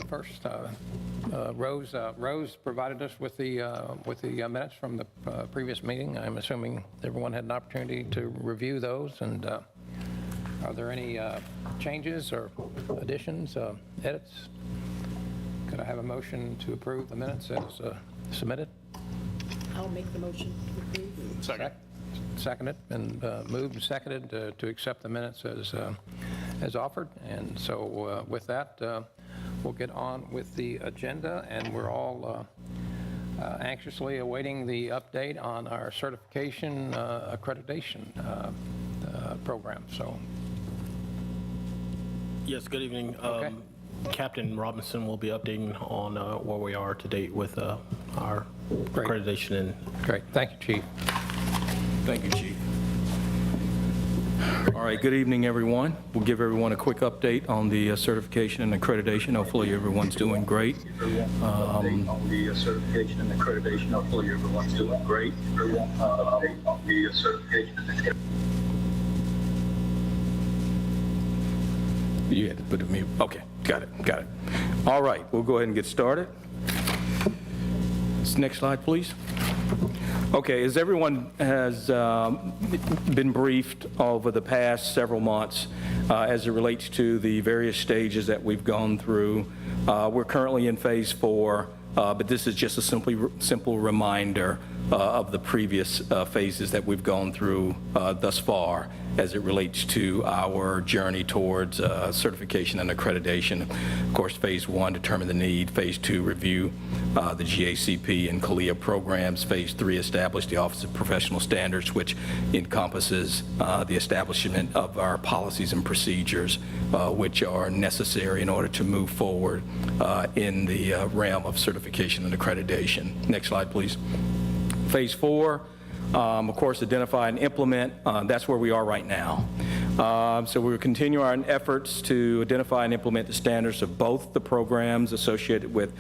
first, Rose provided us with the minutes from the previous meeting. I'm assuming everyone had an opportunity to review those. And are there any changes or additions, edits? Could I have a motion to approve the minutes as submitted? I'll make the motion to approve. Second. Seconded and moved and seconded to accept the minutes as offered. And so with that, we'll get on with the agenda, and we're all anxiously awaiting the update on our certification accreditation program. So, Yes, good evening. Okay. Captain Robinson will be updating on where we are to date with our Great. accreditation. And great. Thank you, Chief. Thank you, Chief. All right, good evening, everyone. We'll give everyone a quick update on the certification and accreditation. Hopefully, everyone's doing great. On the certification and accreditation. Hopefully, everyone's doing great. On the certification and accreditation. You had to put it mute. Okay, got it. All right, we'll go ahead and get started. Next slide, please. Okay, as everyone has been briefed over the past several months as it relates to the various stages that we've gone through, we're currently in phase 4, but this is just a simple reminder of the previous phases that we've gone through thus far as it relates to our journey towards certification and accreditation. Of course, phase 1, determine the need. Phase 2, review the GACP and CALIA programs. Phase 3, establish the Office of Professional Standards, which encompasses the establishment of our policies and procedures, which are necessary in order to move forward in the realm of certification and accreditation. Next slide, please. Phase 4, of course, identify and implement. That's where we are right now. So we'll continue our efforts to identify and implement the standards of both the programs associated with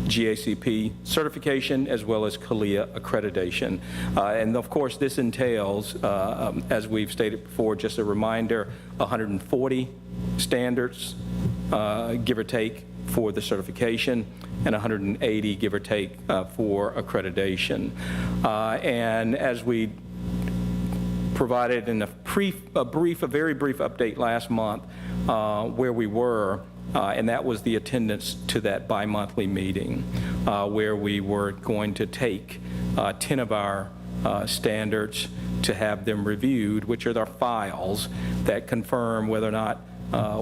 GACP certification as well as CALIA accreditation. And of course, this entails, as we've stated before, just a reminder, 140 standards, give or take, for the certification, and 180, give or take, for accreditation. And as we provided in a very brief update last month, where we were, and that was the attendance to that bi-monthly meeting, where we were going to take 10 of our standards to have them reviewed, which are our files that confirm whether or not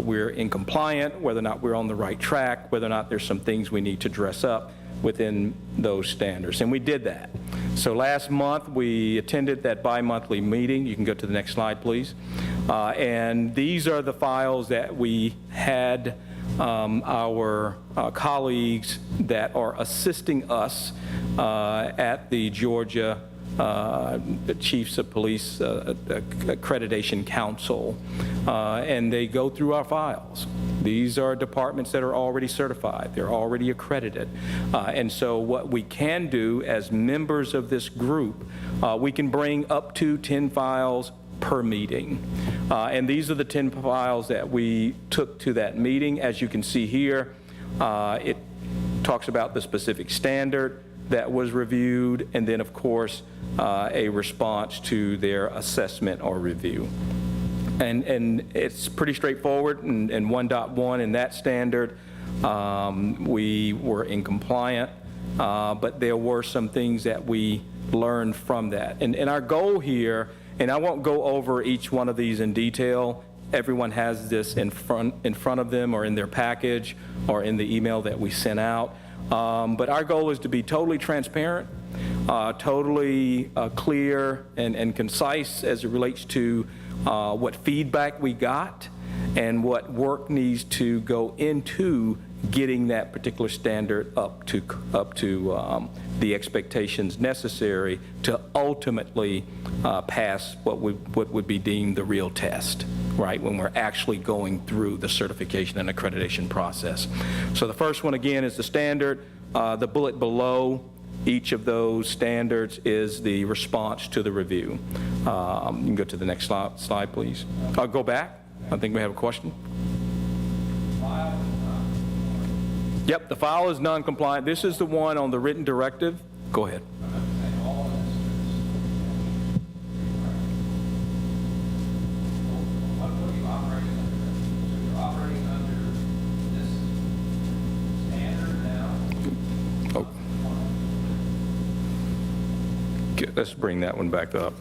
we're in compliant, whether or not we're on the right track, whether or not there's some things we need to dress up within those standards. And we did that. So last month, we attended that bi-monthly meeting. You can go to the next slide, please. And these are the files that we had our colleagues that are assisting us at the Georgia Chiefs of Police Accreditation Council, and they go through our files. These are departments that are already certified. They're already accredited. And so what we can do as members of this group, we can bring up to 10 files per meeting. And these are the 10 files that we took to that meeting. As you can see here, it talks about the specific standard that was reviewed, and then, of course, a response to their assessment or review. And it's pretty straightforward. In 1.1 in that standard, we were in compliant, but there were some things that we learned from that. And our goal here, and I won't go over each one of these in detail. Everyone has this in front of them or in their package or in the email that we sent out. But our goal is to be totally transparent, totally clear and concise as it relates to what feedback we got and what work needs to go into getting that particular standard up to the expectations necessary to ultimately pass what would be deemed the real test, right, when we're actually going through the certification and accreditation process. So the first one, again, is the standard. The bullet below each of those standards is the response to the review. You can go to the next slide, please. I'll go back. I think we have a question. Yep, the file is non-compliant. This is the one on the written directive. Go ahead. Let's bring that one back up.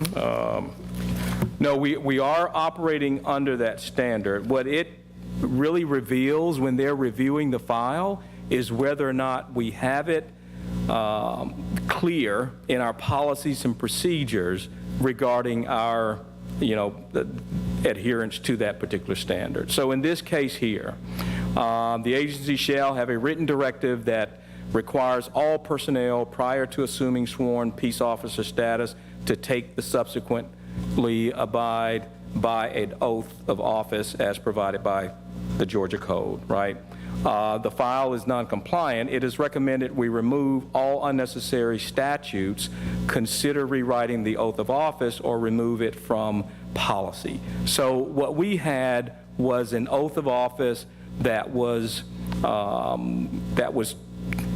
No, we are operating under that standard. What it really reveals when they're reviewing the file is whether or not we have it clear in our policies and procedures regarding our, the adherence to that particular standard. So in this case here, the agency shall have a written directive that requires all personnel prior to assuming sworn peace officer status to take the subsequently abide by an oath of office as provided by the Georgia Code, right? The file is non-compliant. It is recommended we remove all unnecessary statutes, consider rewriting the oath of office, or remove it from policy. So what we had was an oath of office that was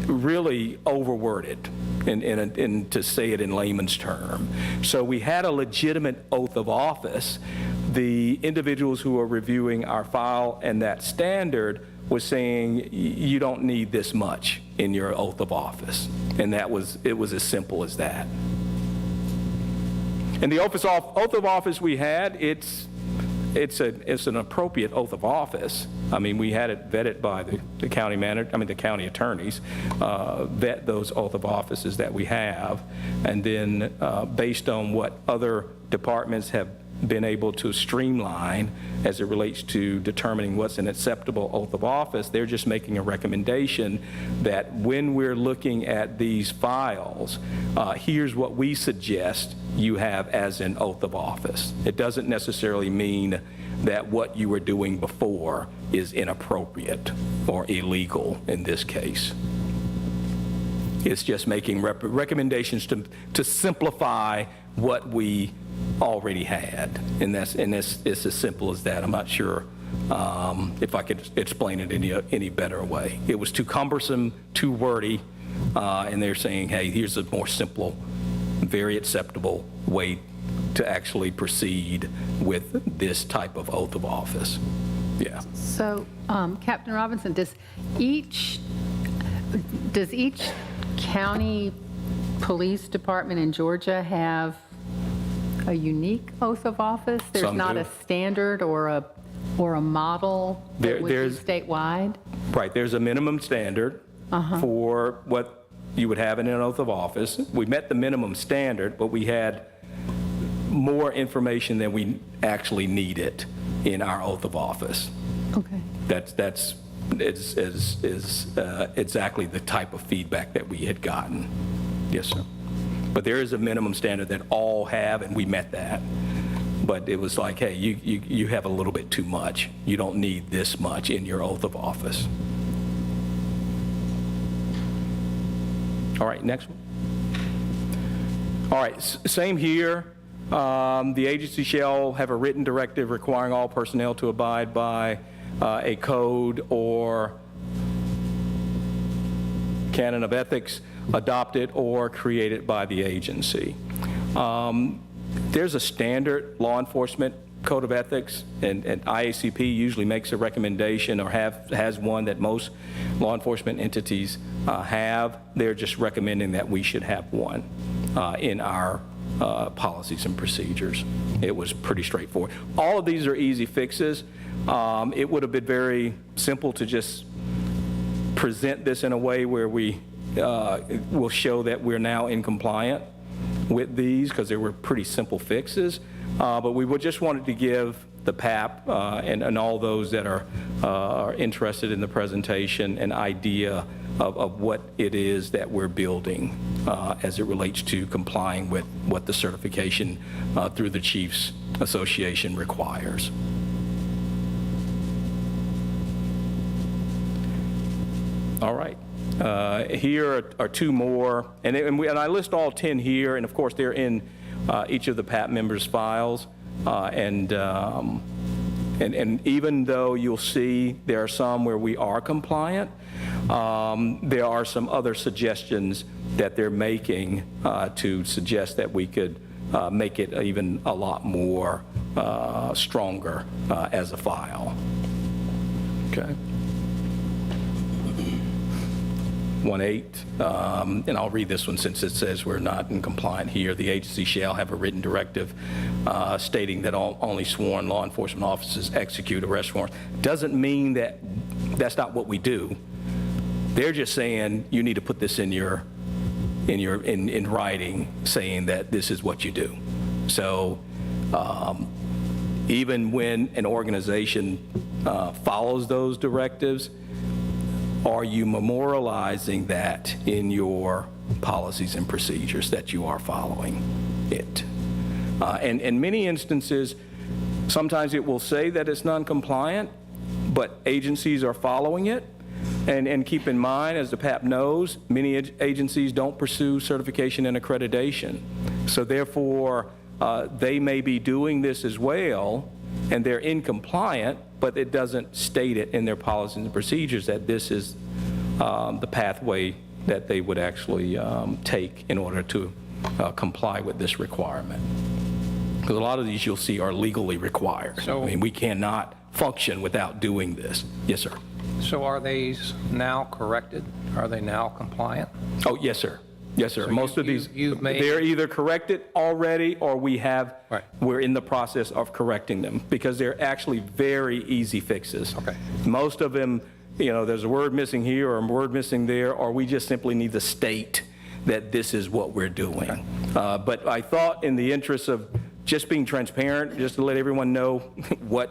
really overworded, and to say it in layman's term. So we had a legitimate oath of office. The individuals who are reviewing our file and that standard was saying, you don't need this much in your oath of office. And it was as simple as that. And the oath of office we had, it's an appropriate oath of office. I mean, we had it vetted by the county manager, the county attorneys, vet those oath of offices that we have, and then based on what other departments have been able to streamline as it relates to determining what's an acceptable oath of office, they're just making a recommendation that when we're looking at these files, here's what we suggest you have as an oath of office. It doesn't necessarily mean that what you were doing before is inappropriate or illegal in this case. It's just making recommendations to simplify what we already had, and it's as simple as that. I'm not sure if I could explain it any better way. It was too cumbersome, too wordy, and they're saying, hey, here's a more simple, very acceptable way to actually proceed with this type of oath of office. Yeah. So, Captain Robinson, does each county police department in Georgia have a unique oath of office? There's Some not do. a standard or a model that would be statewide? Right, there's a minimum standard for what you would have in an oath of office. We met the minimum standard, but we had more information than we actually needed in our oath of office. Okay. That's exactly the type of feedback that we had gotten. Yes, sir. But there is a minimum standard that all have, and we met that. But it was like, hey, you have a little bit too much. You don't need this much in your oath of office. All right, next one. All right, same here. The agency shall have a written directive requiring all personnel to abide by a code or canon of ethics adopted or created by the agency. There's a standard law enforcement code of ethics, and IACP usually makes a recommendation or has one that most law enforcement entities have. They're just recommending that we should have one in our policies and procedures. It was pretty straightforward. All of these are easy fixes. It would have been very simple to just present this in a way where we will show that we're now in compliant with these, because they were pretty simple fixes. But we would just wanted to give the PAP and all those that are interested in the presentation an idea of what it is that we're building as it relates to complying with what the certification through the Chiefs Association requires. All right. Here are two more, and I list all 10 here, and of course they're in each of the PAP members' files. And even though you'll see there are some where we are compliant, There are some other suggestions that they're making to suggest that we could make it even a lot more stronger as a file. Okay. 1.8, and I'll read this one since it says we're not in compliant here. The agency shall have a written directive stating that only sworn law enforcement officers execute arrest warrants. Doesn't mean that that's not what we do. They're just saying you need to put this in writing, saying that this is what you do. So even when an organization follows those directives, are you memorializing that in your policies and procedures that you are following it? And in many instances, sometimes it will say that it's non-compliant, but agencies are following it. And keep in mind, as the PAP knows, many agencies don't pursue certification and accreditation. So therefore, they may be doing this as well, and they're in compliant, but it doesn't state it in their policies and procedures that this is the pathway that they would actually take in order to comply with this requirement. Because a lot of these you'll see are legally required. So, I mean, we cannot function without doing this. Yes, sir. So are these now corrected? Are they now compliant? Oh, yes, sir. Yes, sir. So Most of these, you've made- they're either corrected already or Right. we're in the process of correcting them because they're actually very easy fixes. Okay. Most of them, you know, there's a word missing here or a word missing there, or we just simply need to state that this is what we're doing. Okay. But I thought in the interest of just being transparent, just to let everyone know what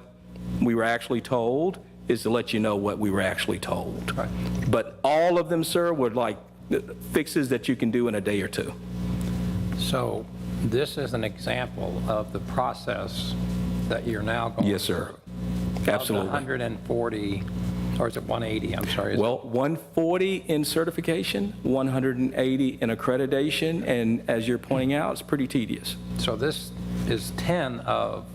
we were actually told, is to let you know what we were actually told. Right. But all of them, sir, were like fixes that you can do in a day or two. So this is an example of the process that you're now going Yes, sir. through. Absolutely. Of the 140, or is it 180? I'm sorry. Is it- Well, 140 in certification, 180 in accreditation, and as you're pointing out, it's pretty tedious. So this is 10 of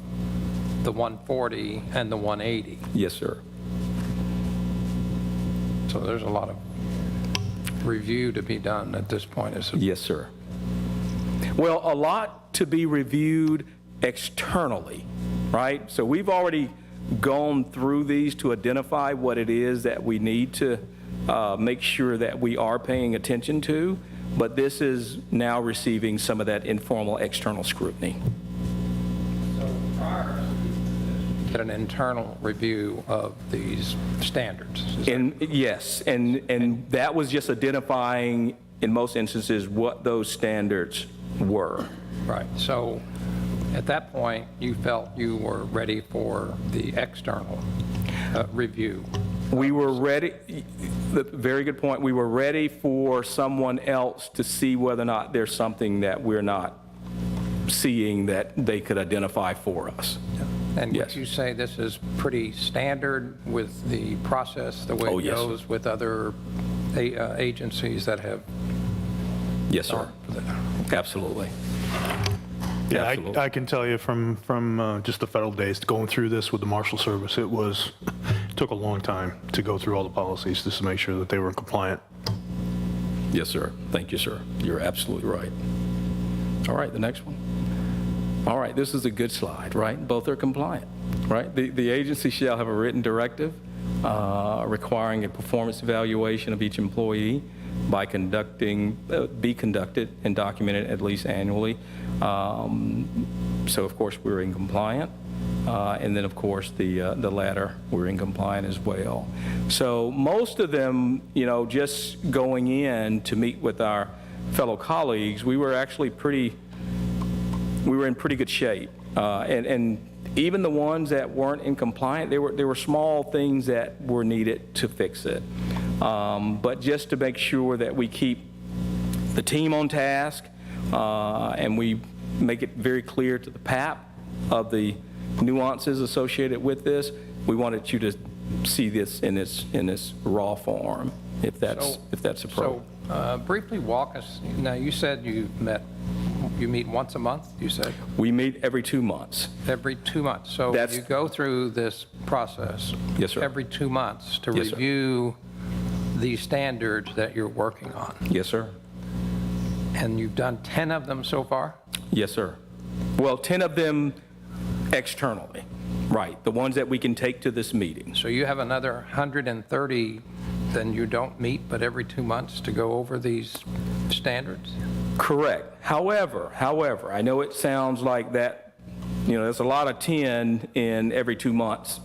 the 140 and the 180. Yes, sir. So there's a lot of review to be done at this point. Yes, sir. Well, a lot to be reviewed externally, right? So we've already gone through these to identify what it is that we need to make sure that we are paying attention to, but this is now receiving some of that informal external scrutiny. Get an internal review of these standards. And yes, and that was just identifying, in most instances, what those standards were. Right. So at that point, you felt you were ready for the external review. We were ready, very good point, we were ready for someone else to see whether or not there's something that we're not seeing that they could identify for us. And would Yes. you say this is pretty standard with the process, the way Oh, it yes. goes with other agencies that have Yes, sir. gone for that? Absolutely. Yeah, Absolutely. I can tell you from just the federal days, going through this with the Marshal Service, it took a long time to go through all the policies just to make sure that they were compliant. Yes, sir. Thank you, sir. You're absolutely right. All right, the next one. All right, this is a good slide, right? Both are compliant, right? The agency shall have a written directive requiring a performance evaluation of each employee by be conducted and documented at least annually. So of course, we're in compliant. And then of course, the latter, we're in compliant as well. So most of them, you know, just going in to meet with our fellow colleagues, we were actually in pretty good shape. And even the ones that weren't in compliant, there were small things that were needed to fix it. But just to make sure that we keep the team on task and we make it very clear to the PAP of the nuances associated with this, we wanted you to see this in its raw form, if that's appropriate. So briefly walk us, now you said you meet once a month, you said? We meet every 2 months. Every 2 months. So That's- you go through this process? Yes, sir. Every 2 months to Yes, sir. review these standards that you're working on, Yes, sir. and you've done 10 of them so far? Yes, sir. Well, 10 of them externally, right, the ones that we can take to this meeting. So you have another 130 then you don't meet but every 2 months to go over these standards? Correct. However, I know it sounds like that, there's a lot of 10 in every 2 months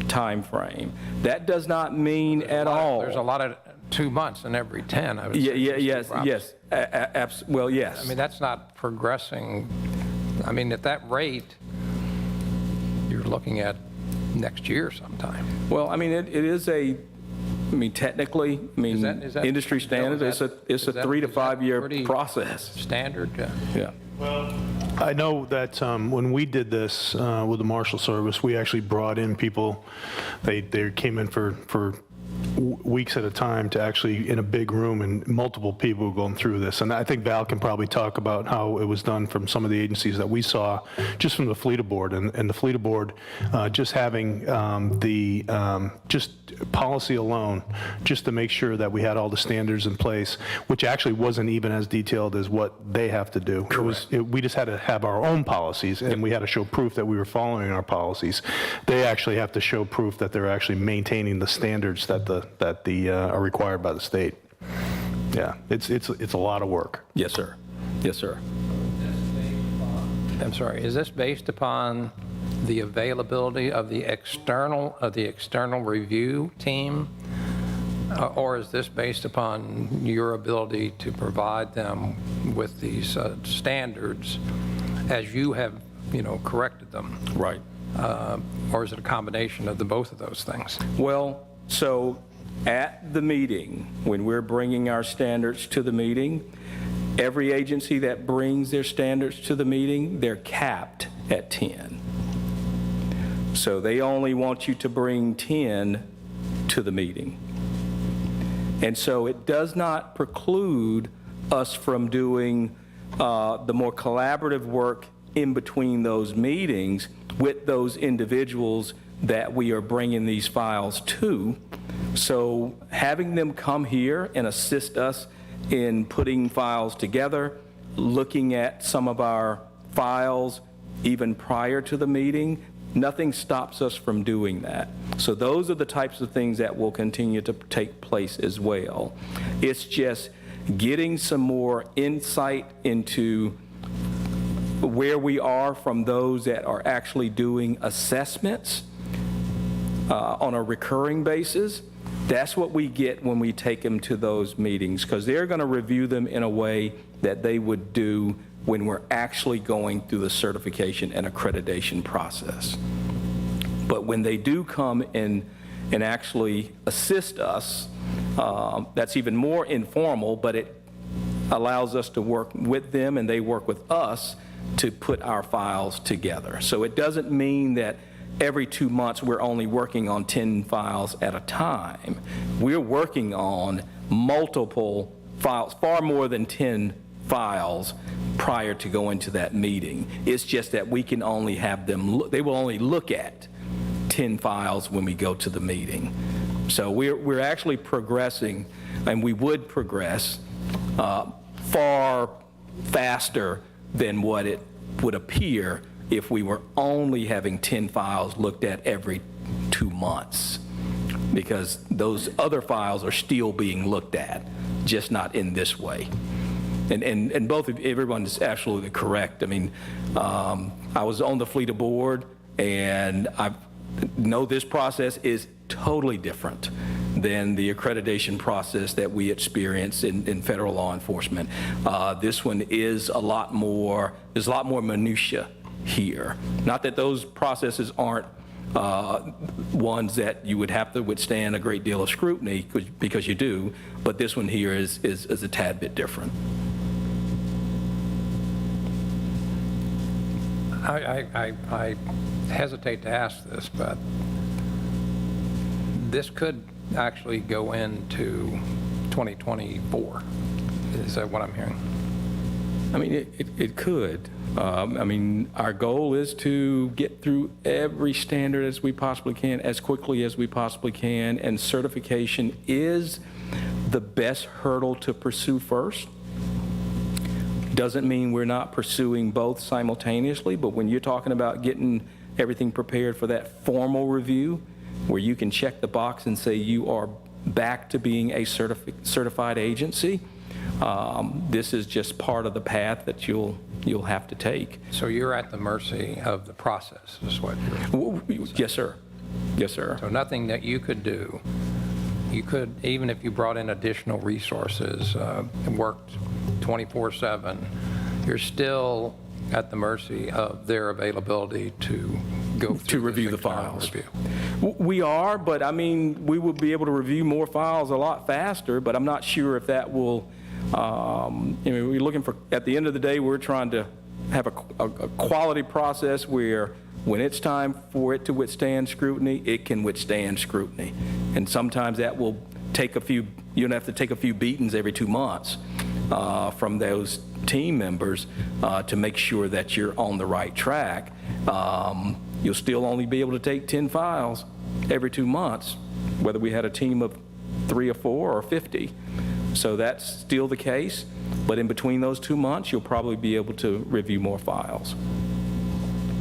time frame. That does not mean at all. There's a lot of 2 months in every 10, I would say. Yes. Well, yes. I mean, that's not progressing. I mean, at that rate, you're looking at next year sometime. Well, I mean, it is technically, Is that- industry standard, is that- it's a is that- 3 to is that 5 year pretty process. Standard? Yeah. I know that when we did this with the Marshal Service, we actually brought in people, they came in for weeks at a time to actually in a big room, and multiple people were going through this. And I think Val can probably talk about how it was done from some of the agencies that we saw, just from the Fleet Board. And the Fleet Board, just having just policy alone, just to make sure that we had all the standards in place, which actually wasn't even as detailed as what they have to do. We just had to have our own policies, and we had to show proof that we were following our policies. They actually have to show proof that they're actually maintaining the standards that are required by the state. Yeah, it's a lot of work. Yes, sir. Yes, sir. I'm sorry, is this based upon the availability of the external review team? Or is this based upon your ability to provide them with these standards as you have, corrected them? Right. Or is it a combination of both of those things? Well, so at the meeting, when we're bringing our standards to the meeting, every agency that brings their standards to the meeting, they're capped at 10. So they only want you to bring 10 to the meeting. And so it does not preclude us from doing the more collaborative work in between those meetings with those individuals that we are bringing these files to. So having them come here and assist us in putting files together, looking at some of our files even prior to the meeting, nothing stops us from doing that. So those are the types of things that will continue to take place as well. It's just getting some more insight into where we are from those that are actually doing assessments on a recurring basis. That's what we get when we take them to those meetings, because they're going to review them in a way that they would do when we're actually going through the certification and accreditation process. But when they do come in and actually assist us, that's even more informal, but it allows us to work with them and they work with us to put our files together. So it doesn't mean that every 2 months we're only working on 10 files at a time. We're working on multiple files, far more than 10 files prior to going to that meeting. It's just that we can only have them, they will only look at 10 files when we go to the meeting. So we're actually progressing, and we would progress far faster than what it would appear if we were only having 10 files looked at every 2 months, because those other files are still being looked at, just not in this way. And both of everyone is absolutely correct. I mean, I was on the Fleet Board, and I know this process is totally different than the accreditation process that we experience in federal law enforcement. This one is a lot more, there's a lot more minutia here. Not that those processes aren't ones that you would have to withstand a great deal of scrutiny, because you do, but this one here is a tad bit different. I hesitate to ask this, but this could actually go into 2024. Is that what I'm hearing? I mean, it could. I mean, our goal is to get through every standard as we possibly can, as quickly as we possibly can, and certification is the best hurdle to pursue first. Doesn't mean we're not pursuing both simultaneously, but when you're talking about getting everything prepared for that formal review, where you can check the box and say you are back to being a certified agency, this is just part of the path that you'll have to take. So you're at the mercy of the process, is what you're... Yes, sir. Yes, sir. So nothing that you could do, you could, even if you brought in additional resources and worked 24/7, you're still at the mercy of their availability to go through To review this the external files. review. We are, but I mean, we will be able to review more files a lot faster, but I'm not sure if that will, we're looking for, at the end of the day, we're trying to have a quality process where when it's time for it to withstand scrutiny, it can withstand scrutiny. And sometimes that will take you'll have to take a few beatings every 2 months from those team members to make sure that you're on the right track. You'll still only be able to take 10 files every 2 months, whether we had a team of 3 or 4 or 50. So that's still the case, but in between those 2 months, you'll probably be able to review more files.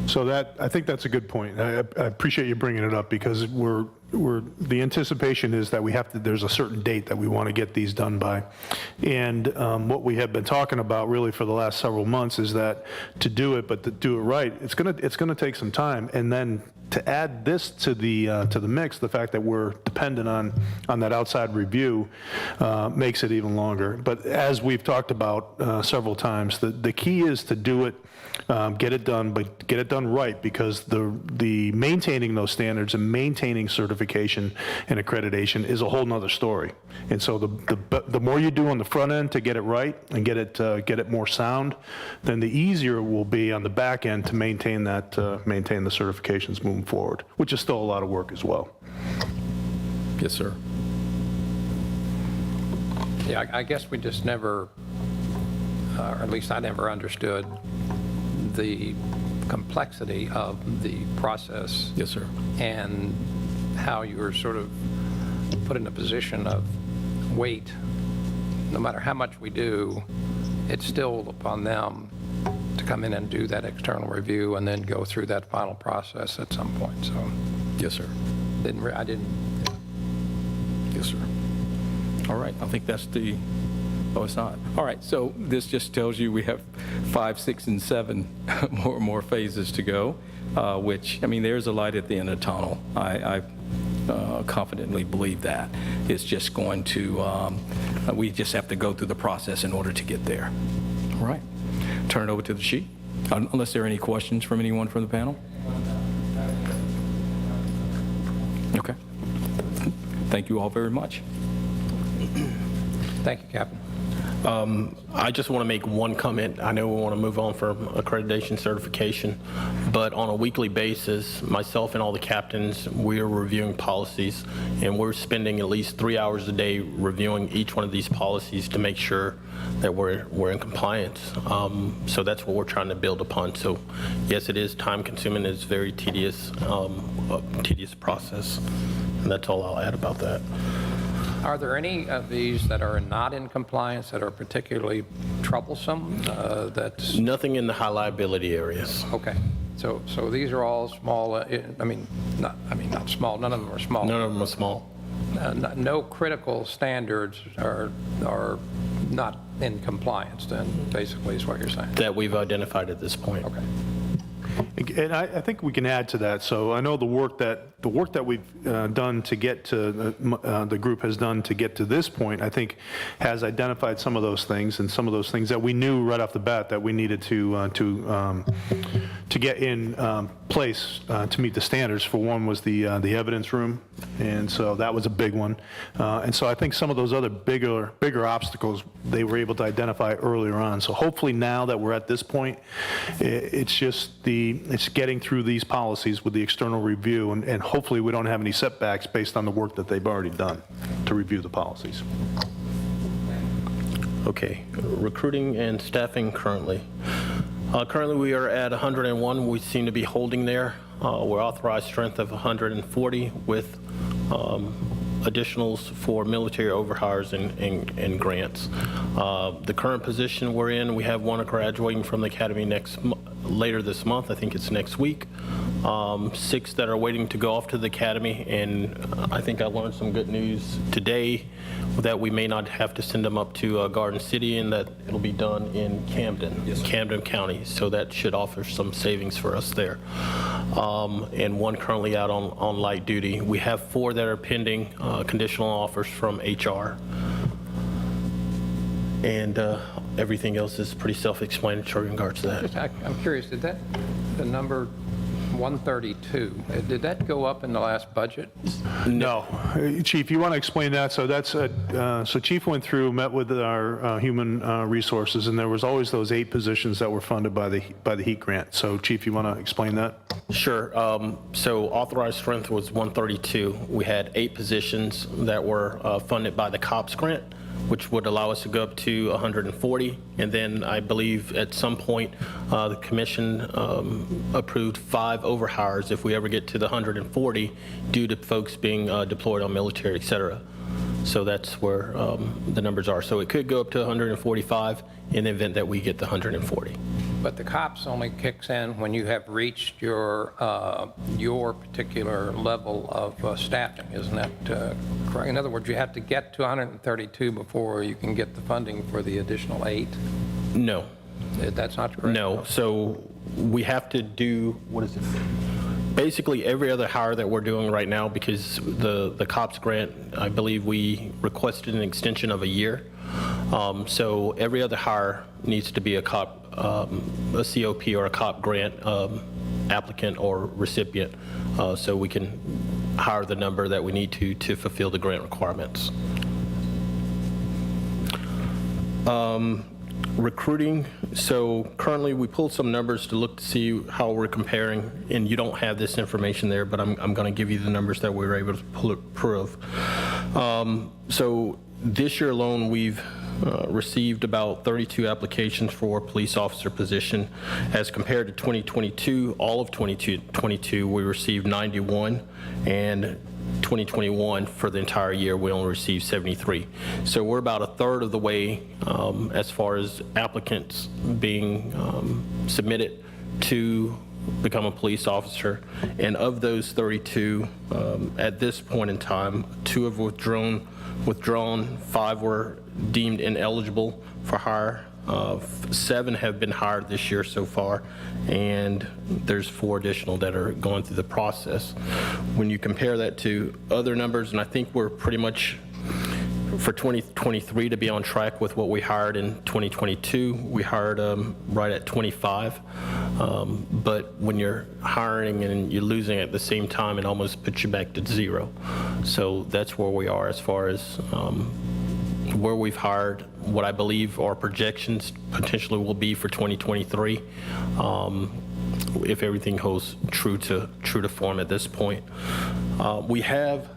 So I think that's a good point. I appreciate you bringing it up because the anticipation is that there's a certain date that we want to get these done by. And what we have been talking about really for the last several months is that to do it, but to do it right, it's gonna take some time. And then to add this to the mix, the fact that we're dependent on that outside review makes it even longer. But as we've talked about several times, the key is to do it, get it done, but get it done right, because the maintaining those standards and maintaining certification and accreditation is a whole nother story. And so the more you do on the front end to get it right and get it more sound, then the easier it will be on the back end to maintain the certifications moving forward, which is still a lot of work as well. Yes, sir. Yeah, I guess we just never, or at least I never understood the complexity of the process. Yes, sir. And how you were sort of put in a position of wait. No matter how much we do, it's still upon them to come in and do that external review and then go through that final process at some point. So Yes, sir. I didn't. Yes, sir. All right, I think that's oh, it's not. All right, so this just tells you we have 5, 6, and 7 more phases to go, which, I mean, there's a light at the end of the tunnel. I confidently believe that. It's just going to, we just have to go through the process in order to get there. All right, turn it over to the sheet, unless there are any questions from anyone from the panel. Okay. Thank you all very much. Thank you, Captain. I just want to make one comment. I know we want to move on from accreditation certification, but on a weekly basis, myself and all the captains, we are reviewing policies, and we're spending at least 3 hours a day reviewing each one of these policies to make sure that we're in compliance. So that's what we're trying to build upon. So yes, it is time consuming. It's very tedious, tedious process, and that's all I'll add about that. Are there any of these that are not in compliance that are particularly troublesome? That's Nothing in the high liability areas. okay. So these are all small. Not small. None of them are small. None of them are small. No critical standards are not in compliance. Then basically is what you're saying. That we've identified at this point. Okay. And I think we can add to that. So I know the work that we've done to get to, the group has done to get to this point, I think has identified some of those things, and some of those things that we knew right off the bat that we needed to get in place to meet the standards. For one was the evidence room, and so that was a big one. And so I think some of those other bigger obstacles they were able to identify earlier on. So hopefully now that we're at this point, it's getting through these policies with the external review, and hopefully we don't have any setbacks based on the work that they've already done to review the policies. Okay, recruiting and staffing currently. Currently, we are at 101. We seem to be holding there. We're authorized strength of 140 with additionals for military overhires and grants. The current position we're in, we have one graduating from the academy later this month. I think it's next week. 6 that are waiting to go off to the academy, and I think I learned some good news today that we may not have to send them up to Garden City, and that it'll be done in Camden County. So that should offer some savings for us there. And one currently out on light duty. We have 4 that are pending conditional offers from HR. And everything else is pretty self-explanatory in regards to that. I'm curious, did that, the number 132, did that go up in the last budget? No. Chief, you want to explain that? So that's, so Chief went through, met with our human resources, and there was always those 8 positions that were funded by the HEAT grant. So Chief, you want to explain that? Sure. So authorized strength was 132. We had 8 positions that were funded by the COPS grant, which would allow us to go up to 140. And then I believe at some point, the commission approved 5 overhires if we ever get to the 140 due to folks being deployed on military, et cetera. So that's where the numbers are. So it could go up to 145 in the event that we get the 140. But the COPS only kicks in when you have reached your particular level of staffing, isn't that correct? In other words, you have to get to 132 before you can get the funding for the additional 8? No. That's not correct? No. So we have to do, what is it? Basically every other hire that we're doing right now, because the COPS grant, I believe we requested an extension of a year. So every other hire needs to be a COP or a COP grant applicant or recipient, so we can hire the number that we need to fulfill the grant requirements. Recruiting, so currently we pulled some numbers to look to see how we're comparing, and you don't have this information there, but I'm going to give you the numbers that we were able to prove. So this year alone, we've received about 32 applications for police officer position. As compared to 2022, all of 2022, we received 91, and 2021 for the entire year we only received 73. So we're about a third of the way as far as applicants being submitted to become a police officer. And of those 32, at this point in time, 2 have withdrawn, 5 were deemed ineligible for hire. 7 have been hired this year so far, and there's 4 additional that are going through the process. When you compare that to other numbers, and I think we're pretty much for 2023 to be on track with what we hired in 2022. We hired right at 25, but when you're hiring and you're losing at the same time, it almost puts you back to 0. So that's where we are as far as where we've hired, what I believe our projections potentially will be for 2023, if everything holds true to form at this point. We have,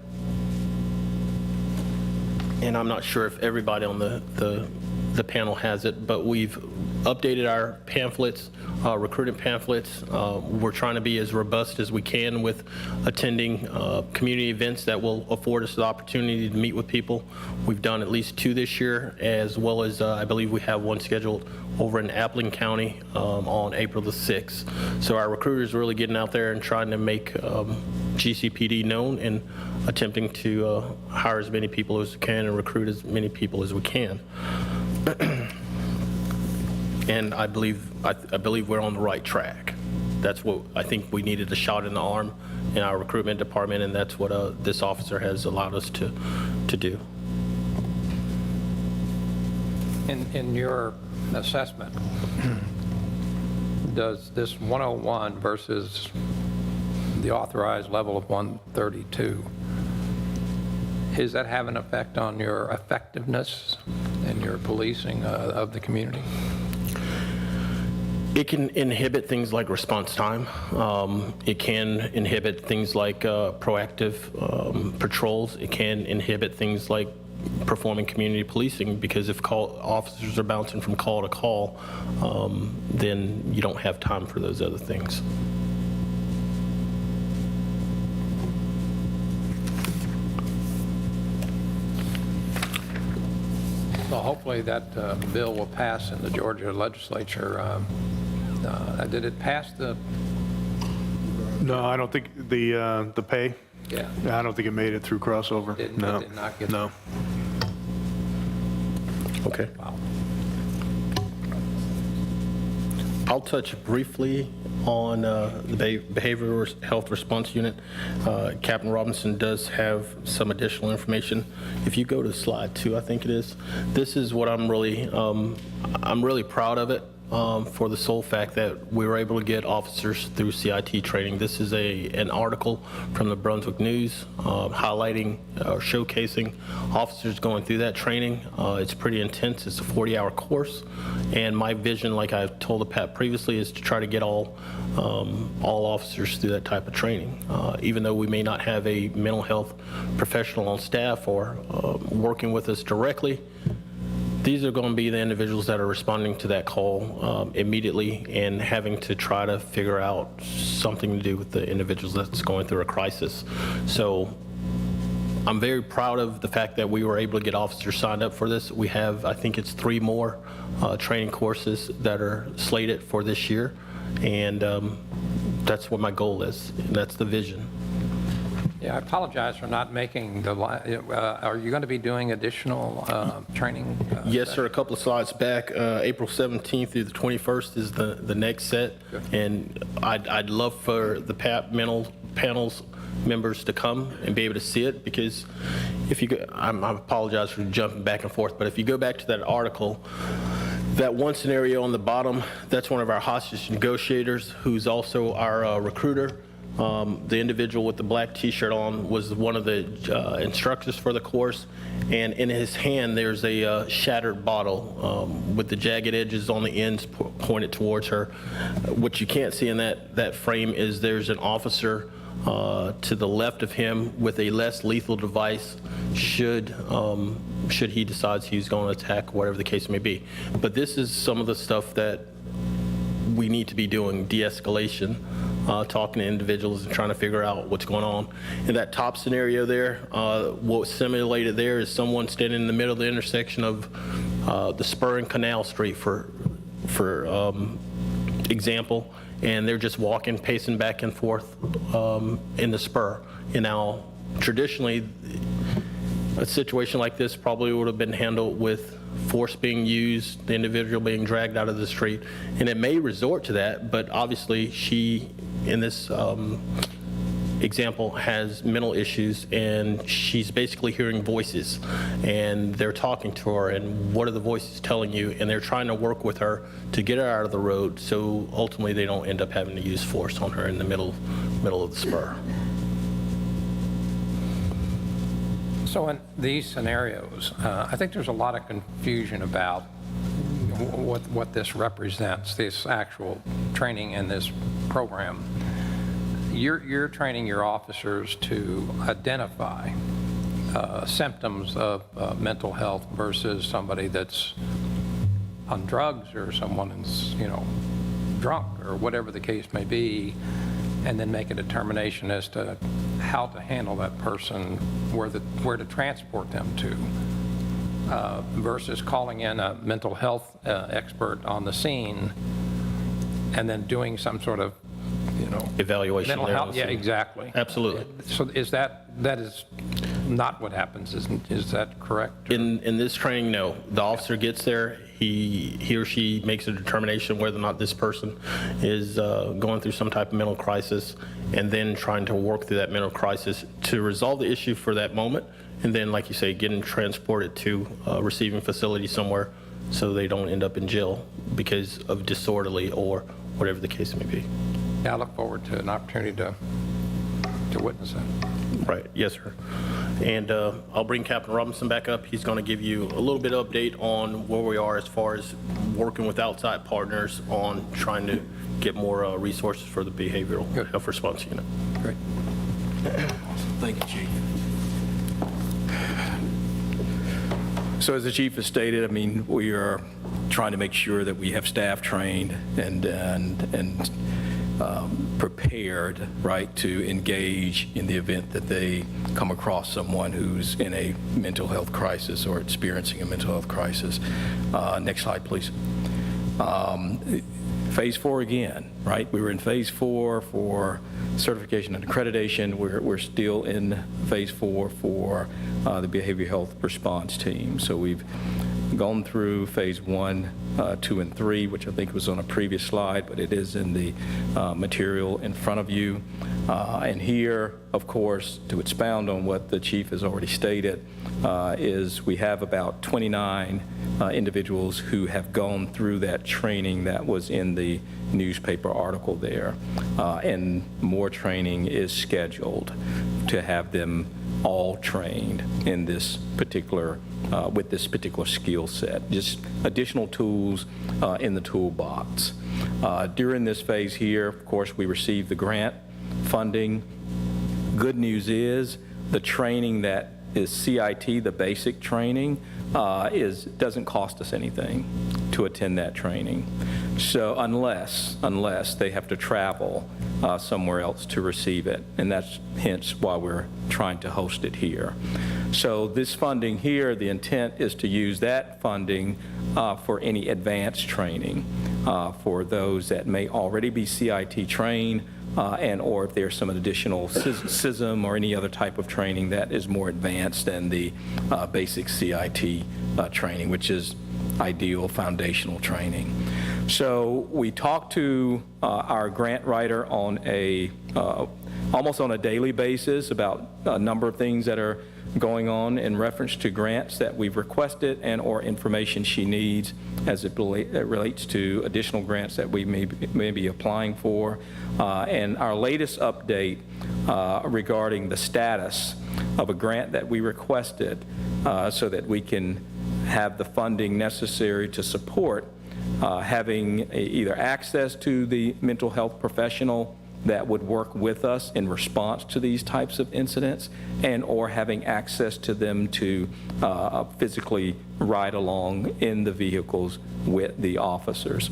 and I'm not sure if everybody on the panel has it, but we've updated our pamphlets, recruiting pamphlets. We're trying to be as robust as we can with attending community events that will afford us the opportunity to meet with people. We've done at least 2 this year, as well as I believe we have one scheduled over in Appling County on April the 6th. So our recruiters are really getting out there and trying to make GCPD known and attempting to hire as many people as we can and recruit as many people as we can. And I believe we're on the right track. That's what I think we needed, a shot in the arm in our recruitment department, and that's what this officer has allowed us to do. In your assessment, does this 101 versus the authorized level of 132, does that have an effect on your effectiveness and your policing of the community? It can inhibit things like response time. It can inhibit things like proactive patrols. It can inhibit things like performing community policing, because if officers are bouncing from call to call, then you don't have time for those other things. Well, hopefully that bill will pass in the Georgia legislature. Did it pass the, No, I don't think the pay, yeah, I don't think it made it through crossover. It No, did not get- no. Okay. wow. I'll touch briefly on the Behavioral Health Response Unit. Captain Robinson does have some additional information. If you go to slide 2, I think it is, this is what I'm really proud of it. For the sole fact that we were able to get officers through CIT training. This is an article from the Brunswick News highlighting or showcasing officers going through that training. It's pretty intense. It's a 40-hour course, and my vision, like I've told the Pat previously, is to try to get all officers through that type of training. Even though we may not have a mental health professional on staff or working with us directly, these are going to be the individuals that are responding to that call immediately and having to try to figure out something to do with the individuals that's going through a crisis. So I'm very proud of the fact that we were able to get officers signed up for this. We have, I think it's 3 more training courses that are slated for this year, and that's what my goal is, and that's the vision. Yeah, I apologize for not making the, are you going to be doing additional training? Yes, sir. A couple of slides back, April 17th through the 21st is the next set. And I'd love for the panels members to come and be able to see it, because if you go, I apologize for jumping back and forth, but if you go back to that article, that one scenario on the bottom, that's one of our hostage negotiators who's also our recruiter. The individual with the black t-shirt on was one of the instructors for the course, and in his hand there's a shattered bottle with the jagged edges on the ends pointed towards her. What you can't see in that frame is there's an officer to the left of him with a less lethal device should he decides he's going to attack, whatever the case may be. But this is some of the stuff that we need to be doing: de-escalation, talking to individuals and trying to figure out what's going on. In that top scenario there, what's simulated there is someone standing in the middle of the intersection of the Spur and Canal Street, for example, and they're just walking, pacing back and forth in the Spur. And now, traditionally, a situation like this probably would have been handled with force being used, the individual being dragged out of the street, and it may resort to that, but obviously she, in this example, has mental issues, and she's basically hearing voices, and they're talking to her, and what are the voices telling you, and they're trying to work with her to get her out of the road, so ultimately they don't end up having to use force on her in the middle of the Spur. So in these scenarios, I think there's a lot of confusion about what this represents, this actual training in this program. You're training your officers to identify symptoms of mental health versus somebody that's on drugs or someone who's, drunk or whatever the case may be, and then make a determination as to how to handle that person, where to transport them to, versus calling in a mental health expert on the scene and then doing some sort of, Evaluation. mental there on health. the Yeah, scene. exactly. Absolutely. So that is not what happens, is that correct? In this training, no. The officer gets there, he or she makes a determination whether or not this person is going through some type of mental crisis, and then trying to work through that mental crisis to resolve the issue for that moment, and then, like you say, getting transported to a receiving facility somewhere so they don't end up in jail because of disorderly or whatever the case may be. Yeah, I look forward to an opportunity to witness that. Right, yes, sir. And I'll bring Captain Robinson back up. He's going to give you a little bit of update on where we are as far as working with outside partners on trying to get more resources for the Behavioral Health Response Unit. Great. Thank you, Chief. So as the chief has stated, I mean, we are trying to make sure that we have staff trained and prepared, right, to engage in the event that they come across someone who's in a mental health crisis or experiencing a mental health crisis. Next slide, please. Phase 4 again, right? We were in phase 4 for certification and accreditation. We're still in phase 4 for the behavioral health response team. So we've gone through phase 1, 2, and 3, which I think was on a previous slide, but it is in the material in front of you. And here, of course, to expound on what the chief has already stated, is we have about 29 individuals who have gone through that training that was in the newspaper article there. And more training is scheduled to have them all trained in this particular, with this particular skill set. Just additional tools in the toolbox. During this phase here, of course, we received the grant funding. Good news is the training that is CIT, the basic training, doesn't cost us anything to attend that training. So unless they have to travel somewhere else to receive it, and that's hence why we're trying to host it here. So this funding here, the intent is to use that funding for any advanced training for those that may already be CIT trained, and or if there's some additional CISM or any other type of training that is more advanced than the basic CIT training, which is ideal foundational training. So we talk to our grant writer on almost on a daily basis about a number of things that are going on in reference to grants that we've requested and or information she needs as it relates to additional grants that we may be applying for. And our latest update regarding the status of a grant that we requested so that we can have the funding necessary to support having either access to the mental health professional that would work with us in response to these types of incidents, and or having access to them to physically ride along in the vehicles with the officers.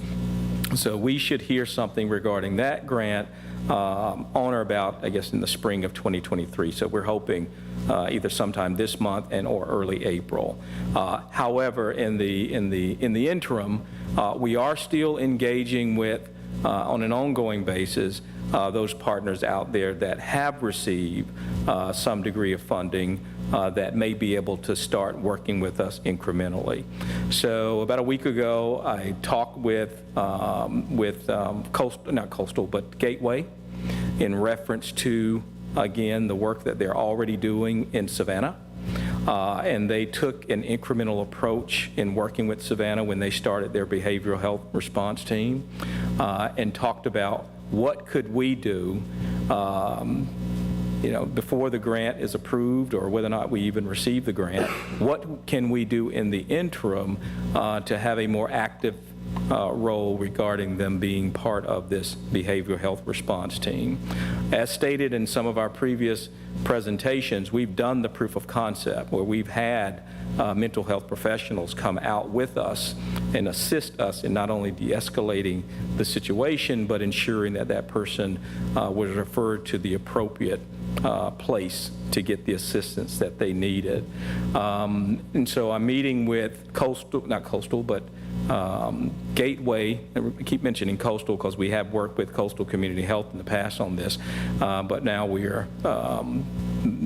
So we should hear something regarding that grant on or about, I guess, in the spring of 2023. So we're hoping either sometime this month and or early April. However, in the interim, we are still engaging with, on an ongoing basis, those partners out there that have received some degree of funding that may be able to start working with us incrementally. So about a week ago, I talked with Gateway in reference to, again, the work that they're already doing in Savannah. And they took an incremental approach in working with Savannah when they started their behavioral health response team, and talked about what could we do before the grant is approved or whether or not we even receive the grant. What can we do in the interim to have a more active role regarding them being part of this behavioral health response team? As stated in some of our previous presentations, we've done the proof of concept where we've had mental health professionals come out with us and assist us in not only de-escalating the situation, but ensuring that that person was referred to the appropriate place to get the assistance that they needed. And so I'm meeting with Gateway. I keep mentioning Coastal because we have worked with Coastal Community Health in the past on this, but now we are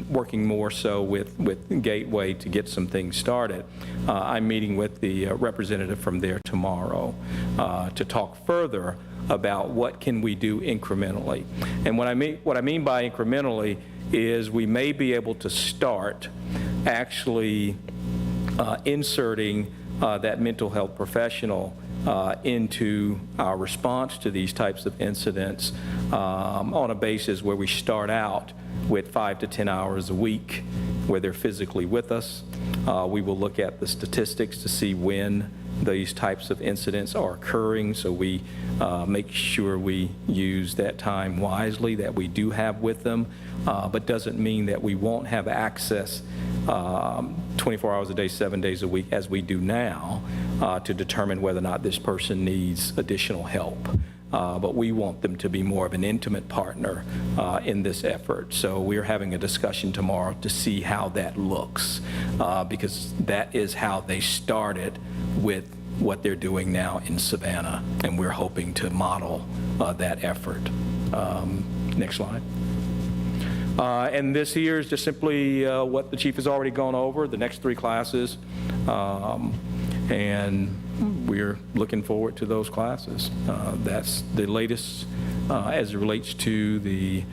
working more so with Gateway to get some things started. I'm meeting with the representative from there tomorrow to talk further about what can we do incrementally. And what I mean by incrementally is we may be able to start actually inserting that mental health professional into our response to these types of incidents on a basis where we start out with 5 to 10 hours a week where they're physically with us. We will look at the statistics to see when these types of incidents are occurring, so we make sure we use that time wisely that we do have with them, but doesn't mean that we won't have access 24 hours a day, 7 days a week, as we do now, to determine whether or not this person needs additional help. But we want them to be more of an intimate partner in this effort. So we're having a discussion tomorrow to see how that looks, because that is how they started with what they're doing now in Savannah, and we're hoping to model that effort. Next slide. And this here is just simply what the chief has already gone over, the next 3 classes. And we're looking forward to those classes. That's the latest as it relates to the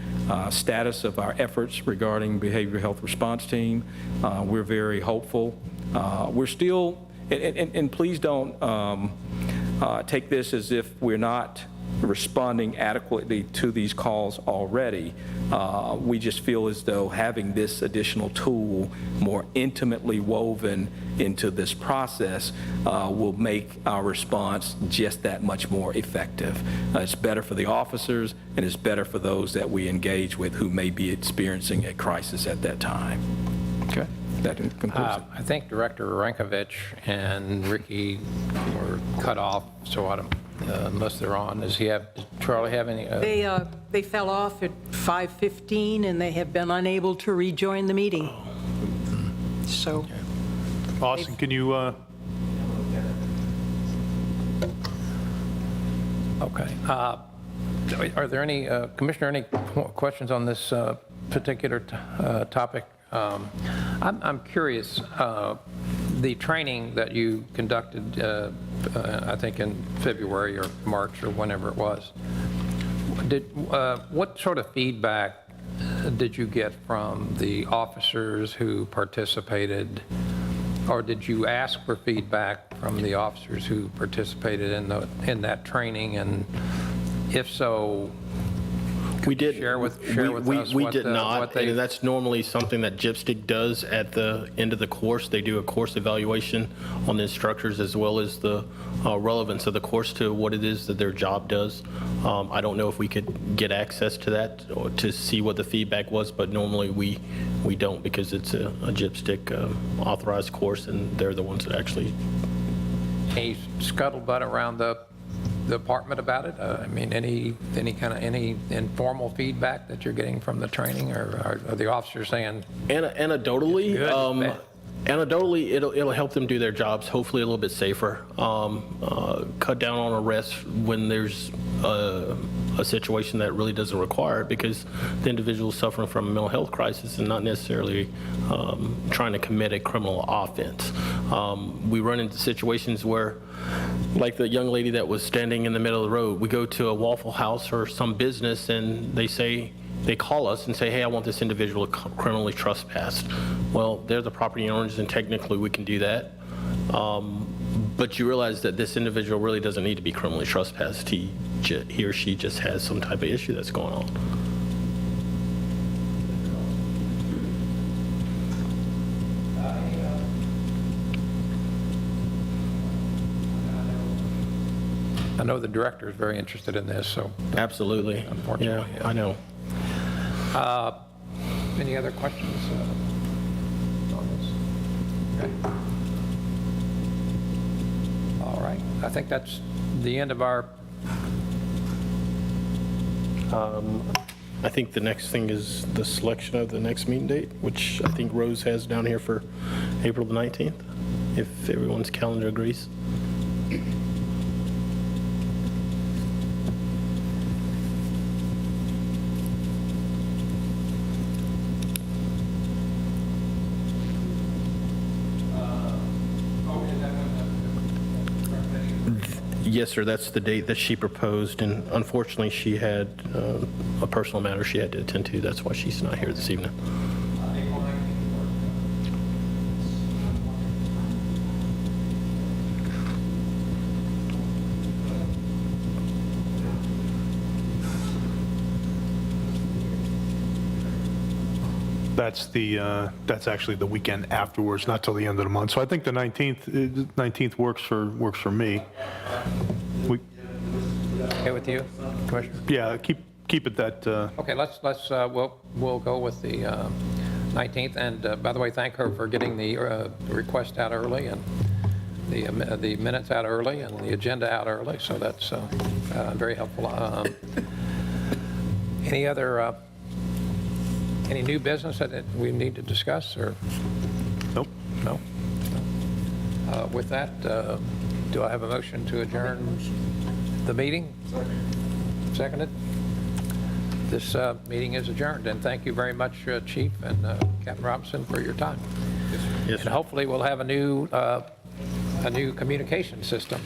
status of our efforts regarding behavioral health response team. We're very hopeful. We're still, and please don't take this as if we're not responding adequately to these calls already. We just feel as though having this additional tool more intimately woven into this process will make our response just that much more effective. It's better for the officers, and it's better for those that we engage with who may be experiencing a crisis at that time. Okay, that concludes it. I think Director Rankovich and Ricky were cut off, so I don't, unless they're on. Does Charlie have any? They fell off at 5:15, and they have been unable to rejoin the meeting. So, Austin, can you, Okay. Are there any, Commissioner, any questions on this particular topic? I'm curious, the training that you conducted, I think in February or March or whenever it was, what sort of feedback did you get from the officers who participated, or did you ask for feedback from the officers who participated in that training? And if so, We did. share with us We what did the- not, what they- and that's normally something that GIPSTIC does at the end of the course. They do a course evaluation on the instructors as well as the relevance of the course to what it is that their job does. I don't know if we could get access to that or to see what the feedback was, but normally we don't, because it's a GIPSTIC authorized course, and they're the ones that actually. Any scuttlebutt around the department about it? I mean, any informal feedback that you're getting from the training, or are the officers saying? Anecdotally, Good, bad. anecdotally, it'll help them do their jobs hopefully a little bit safer. Cut down on arrests when there's a situation that really doesn't require it, because the individual is suffering from a mental health crisis and not necessarily trying to commit a criminal offense. We run into situations where, like the young lady that was standing in the middle of the road, we go to a Waffle House or some business and they call us and say, hey, I want this individual criminally trespassed. Well, they're the property owners, and technically we can do that. But you realize that this individual really doesn't need to be criminally trespassed. He or she just has some type of issue that's going on. I know the director is very interested in this, so. Absolutely. Unfortunately, Yeah, I know. Any other questions on this? Okay. All right, I think that's the end of our, I think the next thing is the selection of the next meeting date, which I think Rose has down here for April the 19th, if everyone's calendar agrees. Yes, sir, that's the date that she proposed, and unfortunately, she had a personal matter she had to attend to. That's why she's not here this evening. that's actually the weekend afterwards, not till the end of the month. So I think the 19th works for me. okay with you, Commissioner? Yeah, keep it that, Okay, we'll go with the 19th. And by the way, thank her for getting the request out early and the minutes out early and the agenda out early, so that's very helpful. Any new business that we need to discuss, or? Nope. No? With that, do I have a motion to adjourn the meeting? Seconded? This meeting is adjourned, and thank you very much, Chief and Captain Robinson, for your time. Yes, And hopefully we'll have a new communication system